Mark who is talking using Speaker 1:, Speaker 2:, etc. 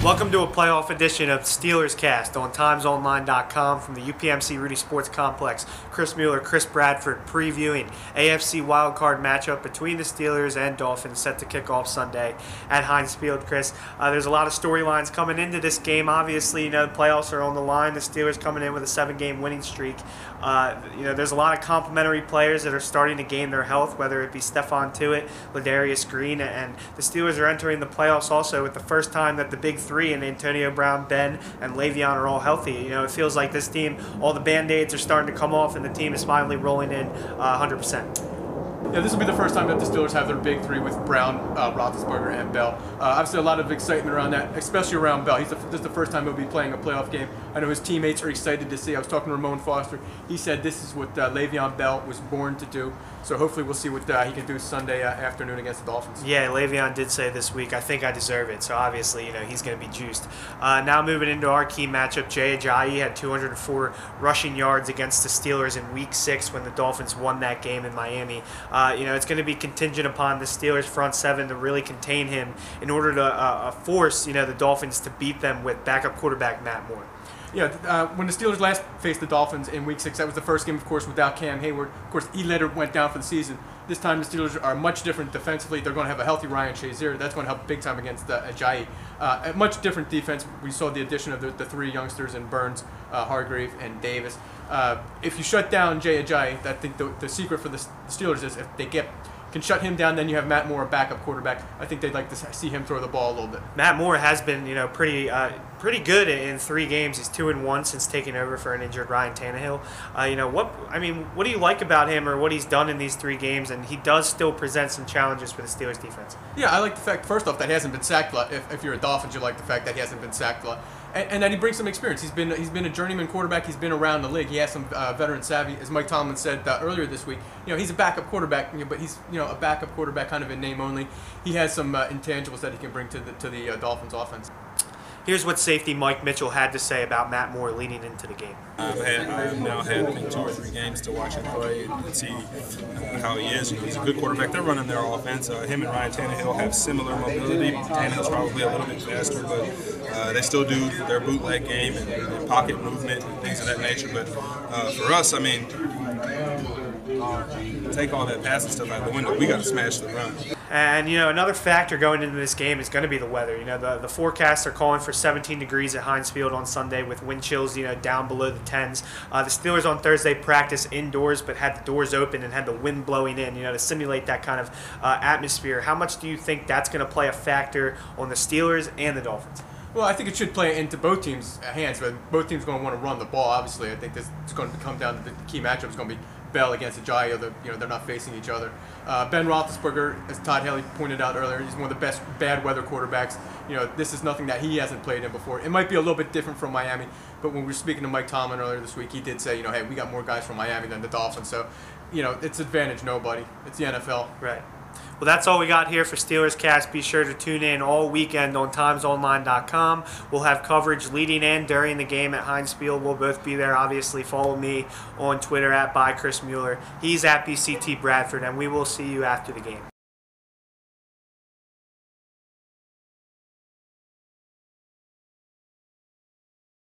Speaker 1: Welcome to a playoff edition of Steelers Cast on timesonline.com from the UPMC Rudy Sports Complex. Chris Mueller, Chris Bradford previewing AFC wildcard matchup between the Steelers and Dolphins set to kick off Sunday at Heinz Field. Chris, there's a lot of storylines coming into this game. Obviously, the playoffs are on the line. The Steelers coming in with a 7-game winning streak. There's a lot of complimentary players that are starting to gain their health, whether it be Stephon Tuitt, Ladarius Green, and the Steelers are entering the playoffs also with the first time that the big three and Antonio Brown, Ben, and Le'Veon are all healthy. It feels like this team, all the Band-Aids are starting to come off and the team is finally rolling in 100%.
Speaker 2: Yeah, this will be the first time that the Steelers have their big three with Brown, Roethlisberger, and Bell. Obviously, a lot of excitement around that, especially around Bell. This is the first time he'll be playing a playoff game. I know his teammates are excited to see. I was talking to Ramon Foster. He said this is what Le'Veon Bell was born to do. So hopefully we'll see what he can do Sunday afternoon against the Dolphins.
Speaker 1: Yeah, Le'Veon did say this week, I think I deserve it. So obviously, he's going to be juiced. Now moving into our key matchup, Jay Ajayi had 204 rushing yards against the Steelers in Week 6 when the Dolphins won that game in Miami. It's going to be contingent upon the Steelers' front seven to really contain him in order to force, the Dolphins to beat them with backup quarterback Matt Moore.
Speaker 2: Yeah, when the Steelers last faced the Dolphins in Week 6, that was the first game, of course, without Cam Hayward. Of course, Elater went down for the season. This time, the Steelers are much different defensively. They're going to have a healthy Ryan Shazier. That's going to help big time against Ajayi. A much different defense. We saw the addition of the three youngsters in Burns, Hargrave, and Davis. If you shut down Jay Ajayi, I think the secret for the Steelers is if they can shut him down, then you have Matt Moore, a backup quarterback. I think they'd like to see him throw the ball a little bit.
Speaker 1: Matt Moore has been, pretty good in 3 games. He's 2-1 since taking over for an injured Ryan Tannehill. What do you like about him or what he's done in these 3 games? And he does still present some challenges for the Steelers defense.
Speaker 2: Yeah, I like the fact, first off, that he hasn't been sacked a lot. If you're a Dolphins, you like the fact that he hasn't been sacked a lot. And that he brings some experience. He's been a journeyman quarterback. He's been around the league. He has some veteran savvy, as Mike Tomlin said earlier this week. He's a backup quarterback, but he's a backup quarterback kind of in name only. He has some intangibles that he can bring to the Dolphins offense.
Speaker 1: Here's what safety Mike Mitchell had to say about Matt Moore leading into the game.
Speaker 3: I've now had 2 or 3 games to watch him play and see how he is. He's a good quarterback. They're running their offense. Him and Ryan Tannehill have similar mobility. Tannehill's probably a little bit faster, but they still do their bootleg game and pocket movement and things of that nature. But for us, take all that passing stuff out the window. We got to smash the run.
Speaker 1: And, another factor going into this game is going to be the weather. The forecasts are calling for 17 degrees at Heinz Field on Sunday with wind chills, down below the 10s. The Steelers on Thursday practiced indoors but had the doors open and had the wind blowing in, to simulate that kind of atmosphere. How much do you think that's going to play a factor on the Steelers and the Dolphins?
Speaker 2: Well, I think it should play into both teams' hands. But both teams are going to want to run the ball, obviously. I think it's going to come down to the key matchup. It's going to be Bell against Ajayi. They're not facing each other. Ben Roethlisberger, as Todd Haley pointed out earlier, he's one of the best bad weather quarterbacks. This is nothing that he hasn't played in before. It might be a little bit different from Miami, but when we were speaking to Mike Tomlin earlier this week, he did say, hey, we got more guys from Miami than the Dolphins. So, it's advantage nobody. It's the NFL.
Speaker 1: Right. Well, that's all we got here for Steelers Cast. Be sure to tune in all weekend on timesonline.com. We'll have coverage leading and during the game at Heinz Field. We'll both be there. Obviously, follow me on Twitter @byChrisMueller. He's @BCT Bradford, and we will see you after the game.